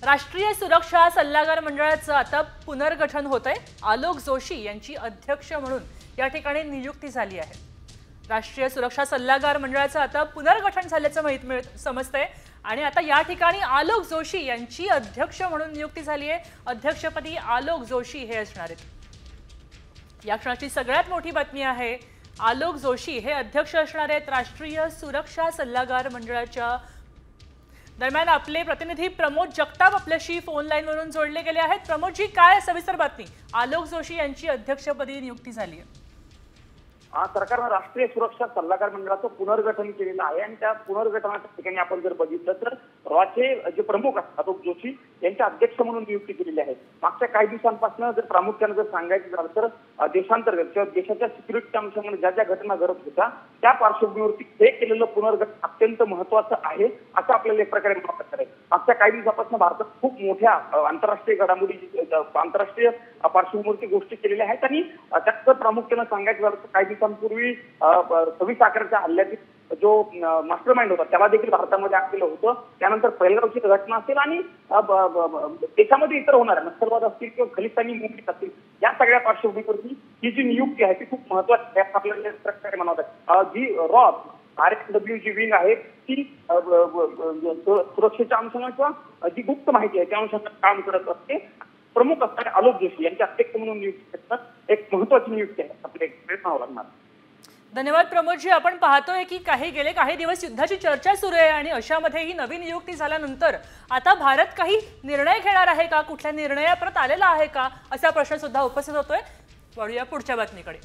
राष्ट्रीय सुरक्षा सल्लागार मंडळाचं आता पुनर्गठन होतंय। आलोक जोशी यांची अध्यक्ष म्हणून या ठिकाणी नियुक्ती झाली आहे। राष्ट्रीय सुरक्षा सल्लागार मंडळाचं आता पुनर्गठन झाल्याचं समजतंय आणि आता या ठिकाणी आलोक जोशी यांची अध्यक्ष म्हणून नियुक्ती झाली आहे। अध्यक्षपदी आलोक जोशी हे असणार आहेत। या क्षणाची सगळ्यात मोठी बातमी आहे, आलोक जोशी हे अध्यक्ष असणार आहेत राष्ट्रीय सुरक्षा सल्लागार मंडळाच्या। दरम्यान आपले प्रतिनिधी प्रमोद जगताप आपल्याशी फोन लाईन वरून जोडले गेले आहेत। प्रमोदजी, काय सविस्तर बातमी? आलोक जोशी यांची अध्यक्षपदी नियुक्ती झाली आहे। सरकारने राष्ट्रीय सुरक्षा सल्लागार मंडळाचं पुनर्गठन केलेलं आहे आणि त्या पुनर्गठनाच्या ठिकाणी आपण जर बघितलं तर रॉचे जे प्रमुख आहेत आलोक जोशी यांच्या अध्यक्ष म्हणून नियुक्ती केलेली आहे। मागच्या काही दिवसांपासून जर प्रामुख्याने जर सांगायचं झालं तर देशांतर्गत किंवा देशाच्या सिक्युरिटीच्या अंशामध्ये ज्या ज्या घटना घडत होत्या त्या पार्श्वभूमीवरती हे केलेलं पुनर्गठन अत्यंत महत्त्वाचं आहे असं आपल्याला एक प्रकारे म्हणावं लागेल। मागच्या काही दिवसापासून भारतात खूप मोठ्या आंतरराष्ट्रीय घडामोडी आंतरराष्ट्रीय पार्श्वभूमीवरती गोष्टी केलेल्या आहेत आणि त्यात प्रामुख्याने सांगायचं झालं तर काही दिवसांपूर्वी 26 अकराच्या हल्ल्यातील जो मास्टर माइंड होता त्याला देखील भारतामध्ये आणलेलं होतं। त्यानंतर पहिलगावची घटना असेल आणि देशामध्ये इतर होणाऱ्या नक्षलवाद असतील किंवा खलिस्तानी मूव्हमेंट असतील या सगळ्या पार्श्वभूमीवरती ही जी नियुक्ती आहे ती खूप महत्वाची आहे आपल्याला एक प्रकारे म्हणावं। जी RSW जी विंग आहे ती सुरक्षेच्या अंशाने किंवा जी गुप्त माहिती आहे त्या अंशाने काम करत असते। प्रमुख असणारे आलोक जोशी यांच्या अध्यक्ष म्हणून नियुक्ती करतात एक महत्वाची नियुक्ती आहे आपल्या प्रयत्नावर लागणार। धन्यवाद प्रमोदजी। आपण पाहतोय की गेले काही दिवस युद्धाची चर्चा सुरू आहे आणि अशामध्ये ही नवीन नियुक्ती झाल्यानंतर आता भारत काही निर्णय घेणार आहे का, कुठल्या निर्णयाप्रत आलेला आहे का असा प्रश्न सुद्धा उपस्थित होतोय। वळूया पुढच्या बातमीकडे।